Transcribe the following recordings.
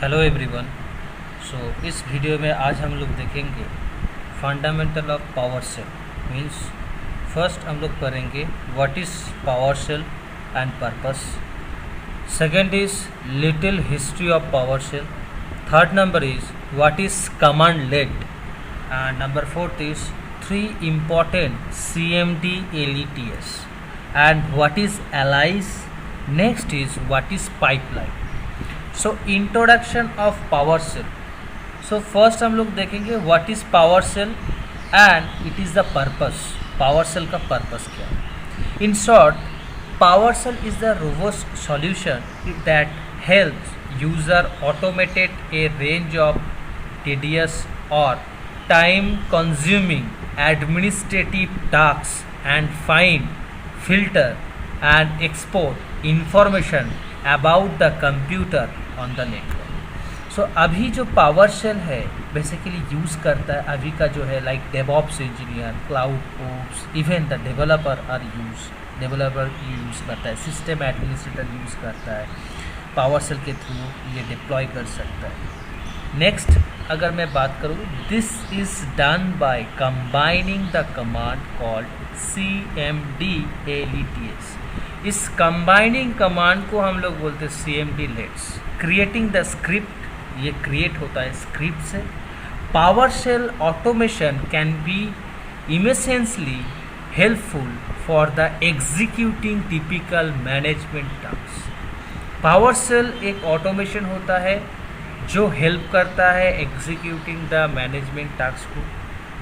Hello everyone. इस video में आज हम लोग देखेंगे fundamental of power cell. Means first हम लोग करेंगे what is power cell and purpose. Second is little history of power cell. Third number is what is command let and number fourth is three important CMD LETS and what is aliases. Next is what is pipeline. So introduction of power cell. So first हम लोग देखेंगे what is power cell and it is the purpose. Power cell का purpose क्या है? In short, power cell is the robust solution that helps user automated a range of tedious or time consuming administrative tasks and find, filter and export information about the computer on the network। सो अभी जो power shell है basically use करता है अभी का जो है like DevOps engineer, cloud ops, even the developer use करता है, सिस्टम एडमिनिस्ट्रेटर यूज़ करता है, पावर सेल के थ्रू ये डिप्लॉय कर सकता है। नेक्स्ट अगर मैं बात करूँ, this is done by combining the command called CMD LETS। इस कंबाइनिंग कमांड को हम लोग बोलते हैं CMD lets. Creating the script, ये क्रिएट होता है स्क्रिप्ट से। PowerShell automation can be immensely helpful for the executing typical management task. PowerShell एक ऑटोमेशन होता है जो हेल्प करता है एग्जीक्यूटिंग द मैनेजमेंट टास्क को।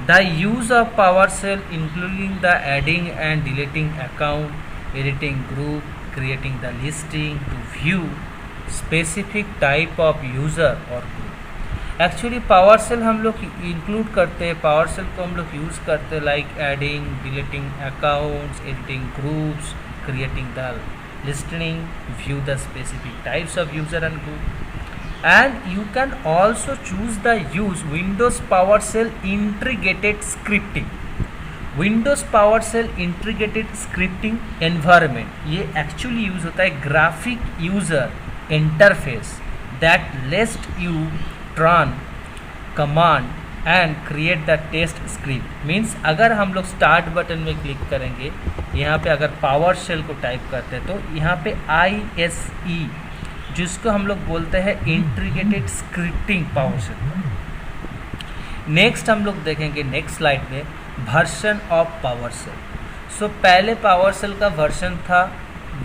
The use of power cell including the adding and deleting account, editing group, creating the listing to view specific type of user or group। Actually power cell हम लोग include करते हैं, Power cell को हम लोग use करते हैं like adding, deleting accounts, editing groups, creating the listing, view the specific types of user and group. And you can also choose the use Windows power cell integrated scripting. Windows PowerShell integrated scripting environment ये actually use होता है graphic user interface that lets you run command and create the test script. Means अगर हम लोग start button में click करेंगे, यहाँ पे अगर पावर शेल को टाइप करते हैं तो यहाँ पे ISE जिसको हम लोग बोलते हैं integrated scripting PowerShell. Next हम लोग देखेंगे नेक्स्ट स्लाइड में version of power cell. So पहले पावर सेल का वर्जन था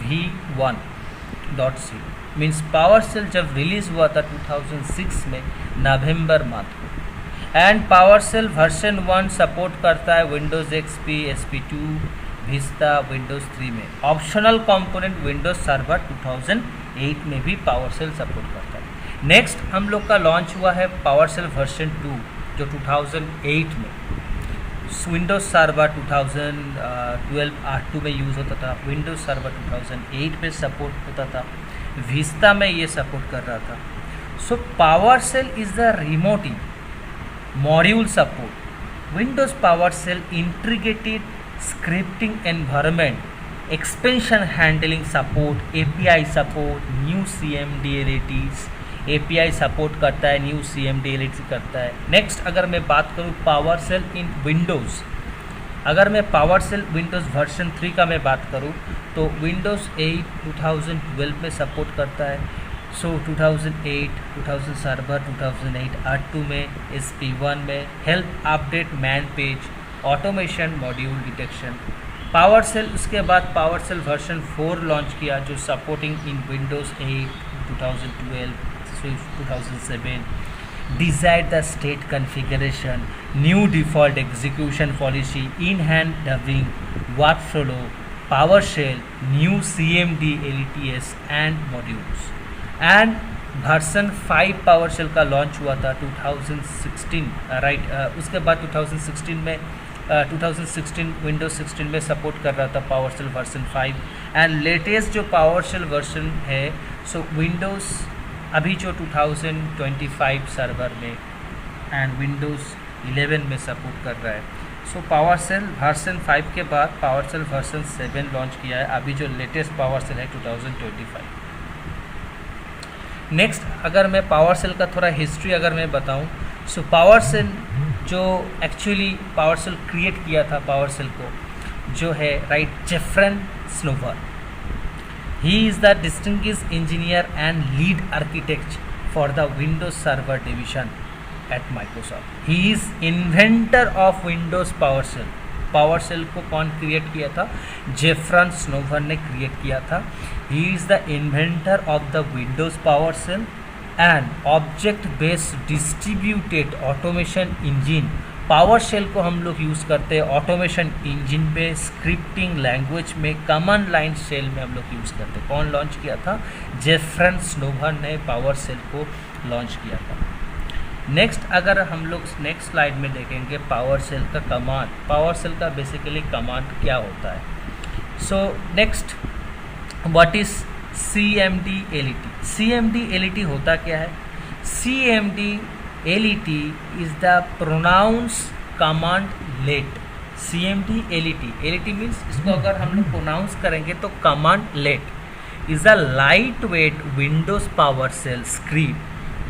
V1.0। मीन्स पावर सेल जब रिलीज़ हुआ था 2006 में नवंबर मंथ को। And PowerShell version 1 support करता है Windows XP, SP2, vista, Windows 3 में। ऑप्शनल कंपोनेंट विंडोज़ सर्वर 2008 में भी पावर सेल सपोर्ट करता है। नेक्स्ट हम लोग का लॉन्च हुआ है पावर सेल वर्जन 2 जो 2008 में। विंडोज़ सर्वर 2012 R2 में यूज़ होता था, विंडोज़ सर्वर 2008 में सपोर्ट होता था, विस्ता में ये सपोर्ट कर रहा था। So power cell is the remoting module support, Windows PowerShell integrated scripting environment, exception handling support, API support, new CMD LETS, API support करता है, न्यू CMD LETS करता है। नेक्स्ट अगर मैं बात करूँ पावर सेल इन विंडोज़, अगर मैं पावर सेल विंडोज़ वर्जन 3 का मैं बात करूँ तो विंडोज़ 8 2012 में सपोर्ट करता है। सो 2008, 2000 सर्वर 2008 R2 में, SP1 में help update man page, automation module detection. PowerShell उसके बाद पावर सेल वर्जन 4 लॉन्च किया जो supporting in Windows 8 2012 2007, desired the state configuration, new default execution policy, in-hand dubbing, workflow, PowerShell, new CMD LETS and modules। and version 5 PowerShell का launch हुआ था 2016 right. उसके बाद 2016 Windows 16 में सपोर्ट कर रहा था PowerShell वर्जन 5। एंड लेटेस्ट जो PowerShell वर्जन है सो विंडोज़ अभी जो 2025 सर्वर में एंड विंडोज़ 11 में सपोर्ट कर रहा है। सो पावर सेल वर्जन 5 के बाद पावर सेल वर्जन 7 लॉन्च किया है। अभी जो लेटेस्ट पावर सेल है 2025। नेक्स्ट अगर मैं पावर सेल का थोड़ा हिस्ट्री अगर मैं बताऊं, सो पावर सेल जो एक्चुअली पावर सेल क्रिएट किया था, पावर सेल को जो है right Jeffrey Snover, he is the distinguished engineer and lead architect for the Windows server division at Microsoft. He is inventor of Windows power cell. Power cell को कौन create किया था? जेफरन स्नोवर ने क्रिएट किया था। He is the inventor of the Windows power cell and object based distributed automation engine. Power Shell को हम लोग यूज़ करते हैं ऑटोमेशन इंजिन पे, स्क्रिप्टिंग लैंग्वेज में, कमांड लाइन शेल में हम लोग यूज़ करते हैं। कौन लॉन्च किया था? जेफरन स्नोवर ने पावर सेल को लॉन्च किया था। नेक्स्ट अगर हम लोग नेक्स्ट स्लाइड में देखेंगे पावर सेल का कमांड, पावर सेल का बेसिकली कमांड क्या होता है। So next what is CMD/LET? CMD/LET होता क्या है? CMD/LET is the pronouns command let। CMD/LET means इसको अगर हम लोग प्रोनाउंस करेंगे तो command let is a lightweight Windows power Shell script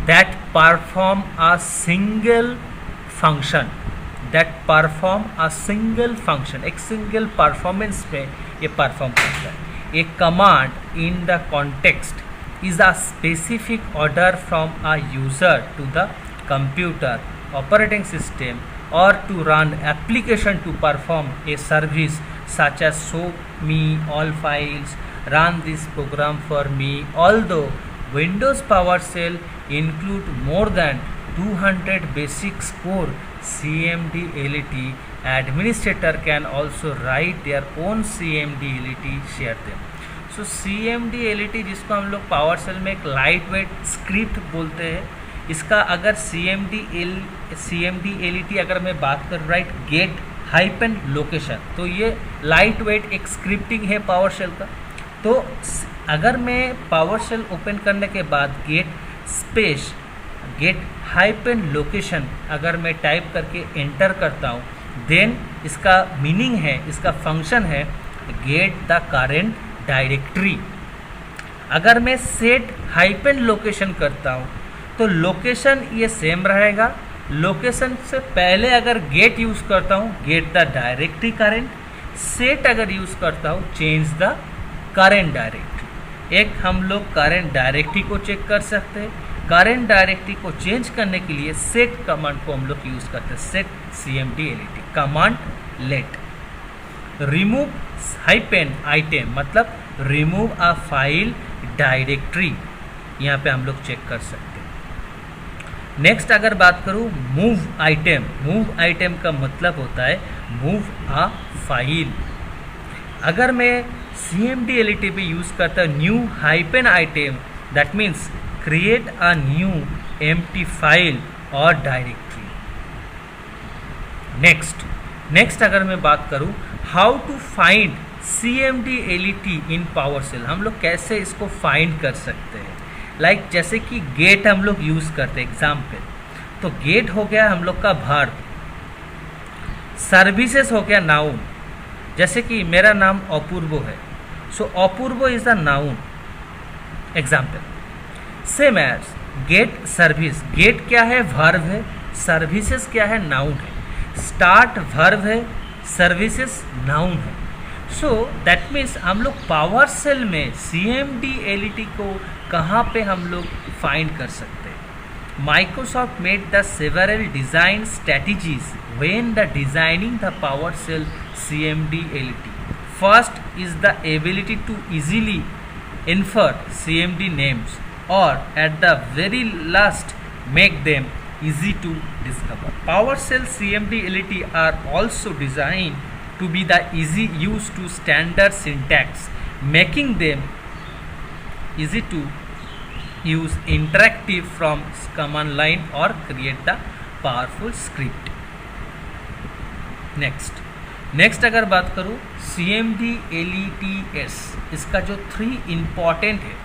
that perform a single function, एक सिंगल परफॉर्मेंस पे ये परफॉर्म करता है। A command in the context is a specific order from a user to the computer operating system or to run application to perform a service such as show me all files, run this program for me. Although Windows PowerShell include more than 200 basic core CMD/LET, administrator can also write their own CMD/LET, share them. So CMD/LET जिसको हम लोग power Shell में एक light weight script बोलते हैं, इसका अगर CMD/LET अगर मैं बात करूँ राइट गेट हाइपन लोकेशन, तो ये लाइट वेट एक स्क्रिप्टिंग है पावर सेल का। तो अगर मैं पावर सेल ओपन करने के बाद गेट हाइपन लोकेशन अगर मैं टाइप करके एंटर करता हूँ, देन इसका मीनिंग है, इसका फंक्शन है गेट द करेंट डायरेक्टरी। अगर मैं सेट हाइपन लोकेशन करता हूँ तो लोकेशन ये सेम रहेगा। लोकेशन से पहले अगर गेट यूज़ करता हूँ get the directory current, set अगर यूज़ करता हूँ चेंज द करेंट डायरेक्टरी। एक हम लोग करेंट डायरेक्टरी को चेक कर सकते हैं। करेंट डायरेक्टरी को चेंज करने के लिए सेट कमांड को हम लोग यूज़ करते हैं, set CMD/LET command let. Remove hyphen item मतलब रिमूव अ फाइल डायरेक्टरी, यहाँ पे हम लोग चेक कर सकते हैं। नेक्स्ट अगर बात करूँ मूव आइटम का मतलब होता है मूव अ फाइल। अगर मैं CMD/LET पे यूज़ करता हूँ new hyphen item, that means create a new empty file और डायरेक्टरी। नेक्स्ट अगर मैं बात करूँ how to find CMD/LET in Power cell, हम लोग कैसे इसको फाइंड कर सकते हैं। लाइक जैसे कि गेट हम लोग यूज़ करते हैं एग्जाम्पल, तो गेट हो गया हम लोग का वर्ब, सर्विसेज हो गया नाउन। जैसे कि मेरा नाम अपूर्व है, so Apurva is the noun example. Same as get service, get क्या है? वर्ब है, सर्विसेज क्या है? नाउन है। स्टार्ट वर्ब है, सर्विसेज नाउन है। सो दैट मीन्स हम लोग पावर सेल में CMD/LET को कहाँ पे हम लोग फाइंड कर सकते हैं। Microsoft made the several design strategies when the designing the Power Shell CMD/LET। First is the ability to easily infer CMD names or at the very last make them easy to discover. PowerShell CMD/LET are also designed to be the easy use to standard syntax, making them easy to use interactive from command line or create the powerful script. Next अगर बात करूँ CMD/LETs, इसका जो 3 important है,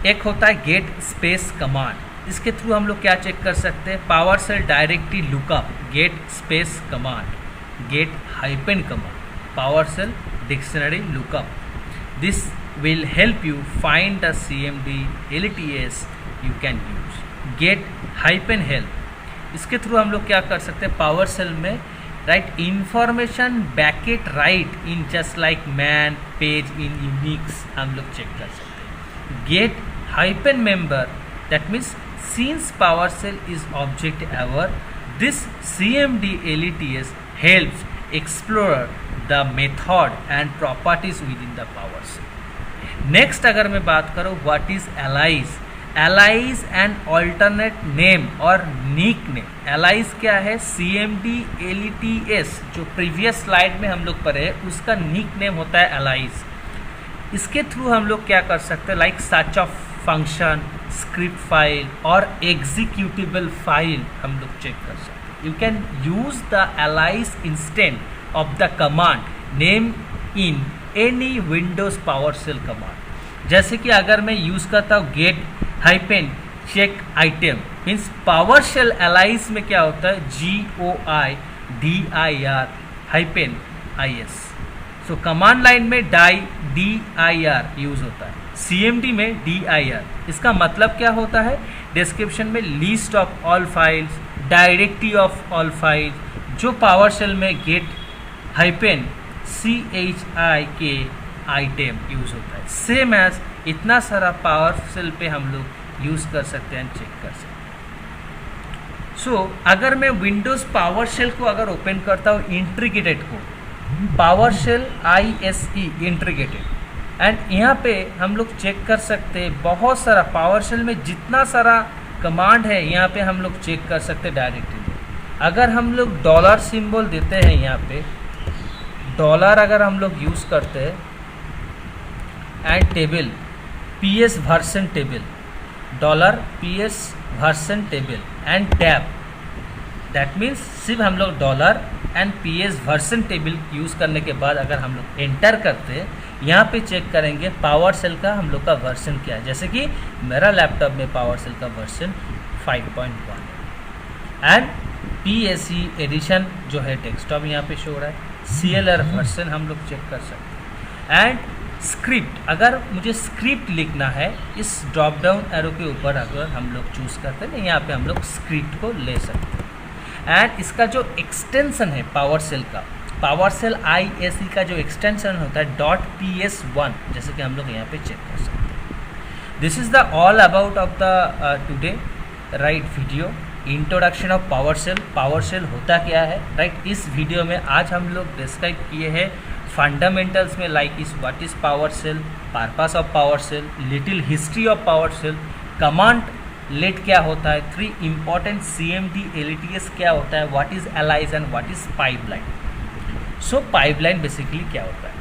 एक होता है get space command. इसके थ्रू हम लोग क्या चेक कर सकते हैं? Power Shell directory lookup, get space command, get hyphen command, Power Shell dictionary lookup. This will help you find the CMD LTS you can use. Get hyphen help, इसके through हम लोग क्या कर सकते हैं पावर सेल में, right, information bracket right in just like man page in Unix हम लोग चेक कर सकते हैं. Get hyphen member, that means since PowerShell is object aware, this CMD LTS helps explore the method and properties within the PowerShell. Next अगर मैं बात करूँ what is alias, alias and alternate name और nick name. alias क्या है, CMD LTS जो previous slide में हम लोग पढ़े उसका निक नेम होता है alias. इसके थ्रू हम लोग क्या कर सकते हैं, like search of function, script file और एग्जीक्यूटेबल फाइल हम लोग चेक कर सकते हैं. You can use the alias instant of the command name in any Windows power Shell command. जैसे कि अगर मैं यूज़ करता हूँ get hyphen check item, means Power Shell alias में क्या होता है, GOIDIR hyphen IS. So command line में DIR यूज़ होता है, CMD में DIR. इसका मतलब क्या होता है, डिस्क्रिप्शन में list of all files, directory of all files, जो पावर शेल में get hyphen CHIK item use होता है. सेम एज इतना सारा पावर शेल पे हम लोग यूज़ कर सकते हैं, चेक कर सकते हैं. सो अगर मैं विंडोज़ पावर शेल को अगर ओपन करता हूँ इंटीग्रेटेड को, Power Shell ISE integrated, and यहाँ पे हम लोग चेक कर सकते हैं बहुत सारा पावर शेल में जितना सारा कमांड है यहाँ पे हम लोग चेक कर सकते हैं डायरेक्टली. अगर हम लोग डॉलर सिंबल देते हैं यहाँ पे, डॉलर अगर हम लोग यूज़ करते हैं and table PS version table, dollar PS version table and tab, that means सिर्फ हम लोग dollar and PS version table use करने के बाद अगर हम लोग एंटर करते हैं, यहाँ पे चेक करेंगे पावर सेल का हम लोग का वर्जन क्या है. जैसे कि मेरा लैपटॉप में पावर सेल का वर्जन 5.1 है एंड PSE एडिशन जो है डेस्कटॉप यहाँ पे शो हो रहा है. CLR वर्जन हम लोग चेक कर सकते हैं. एंड स्क्रिप्ट, अगर मुझे स्क्रिप्ट लिखना है इस ड्रॉप डाउन एरो के ऊपर अगर हम लोग चूज़ करते हैं, यहाँ पे हम लोग स्क्रिप्ट को ले सकते हैं. एंड इसका जो एक्सटेंसन है पावर सेल का, पावर सेल ISE का जो एक्सटेंशन होता है .PS1, जैसे कि हम लोग यहाँ पे चेक कर सकते हैं. This is the all about of the today right video, introduction of power cell. Power Shell होता क्या है, राइट. इस वीडियो में आज हम लोग डिस्क्राइब किए हैं फंडामेंटल्स में, लाइक इस what is power Shell, purpose of power Shell, little history of power Shell, command let क्या होता है, 3 इम्पॉर्टेंट CMD LTS क्या होता है, what is allies and what is pipeline. So pipeline basically क्या होता है.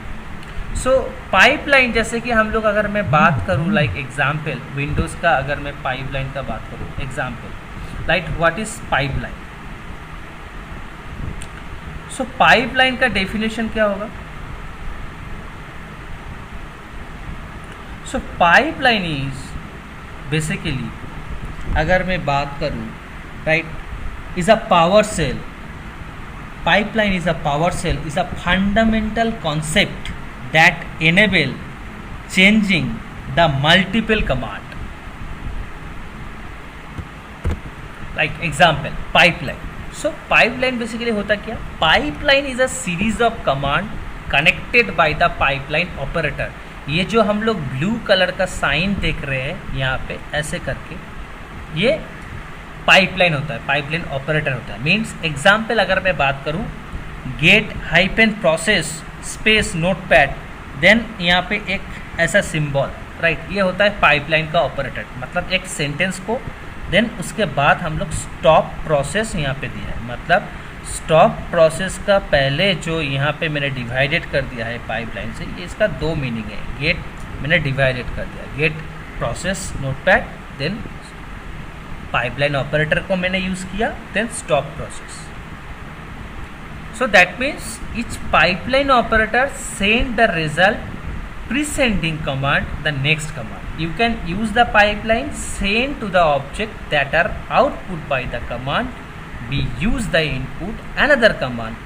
सो पाइपलाइन जैसे कि हम लोग अगर मैं बात करूँ लाइक एग्जाम्पल विंडोज़ का, अगर मैं पाइपलाइन का बात करूँ example, like what is pipeline. So pipeline का डेफिनेशन क्या होगा. सो पाइपलाइन इज बेसिकली अगर मैं बात करूँ, right, is a Power Shell. Pipeline is a power cell is a fundamental concept that enable changing the multiple command. Like example, pipeline. So pipeline basically होता क्या? Pipeline is a series of command connected by the pipeline operator. ये जो हम लोग blue colour का sign देख रहे हैं यहाँ पे ऐसे करके, ये पाइपलाइन होता है, पाइपलाइन ऑपरेटर होता है. मीन्स एग्जाम्पल अगर मैं बात करूँ, get hyphen process space notepad, then यहाँ पे एक ऐसा सिंबल, राइट, ये होता है पाइपलाइन का ऑपरेटर. मतलब एक सेंटेंस को देन उसके बाद हम लोग स्टॉप प्रोसेस यहाँ पे दिया है. मतलब स्टॉप प्रोसेस का पहले जो यहाँ पे मैंने डिवाइडेड कर दिया है पाइपलाइन से, ये इसका 2 मीनिंग है. गेट मैंने डिवाइडेड कर दिया, get process notepad, then pipeline operator को मैंने यूज़ किया, then stop process. So that means each pipeline operator send the result preceding command the next command. You can use the pipeline send to the object that are output by the command. We use the input another command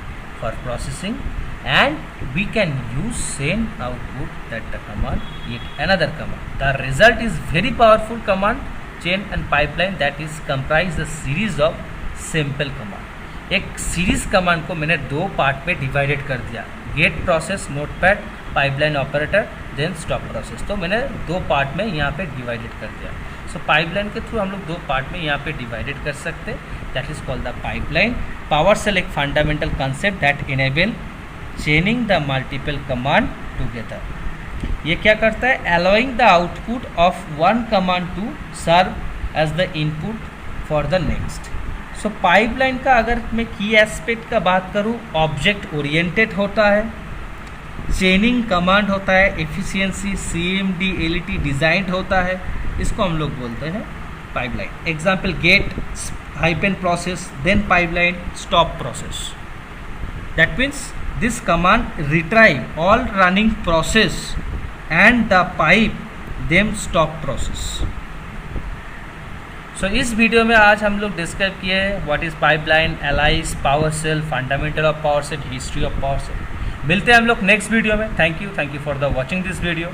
for processing and we can use same output that the command yet another command. The result is very powerful command chain and pipeline that is comprise a series of simple command. एक series command को मैंने दो part में divided कर दिया, get process, notepad, pipeline operator, then stop process. तो मैंने दो पार्ट में यहाँ पे डिवाइडेड कर दिया. सो पाइपलाइन के थ्रू हम लोग दो पार्ट में यहाँ पे डिवाइडेड कर सकते, that is called the pipeline. PowerShell एक fundamental concept that enable chaining the multiple command together. ये क्या करता है? Allowing the output of one command to serve as the input for the next. So pipeline का अगर मैं की aspect का बात करूँ, ऑब्जेक्ट ओरिएंटेड होता है, चेनिंग कमांड होता है, एफिशिएंसी CMD LET डिज़ाइंड होता है, इसको हम लोग बोलते हैं pipeline. Example get hyphen process, then pipeline, stop process. That means this command retrieve all running process and the pipe them stop process. So इस वीडियो में आज हम लोग डिस्कस किए what is pipeline, aliases, PowerShell, fundamental of power cell, history of power cell. मिलते हैं हम लोग नेक्स्ट वीडियो में. Thank you for the watching this video.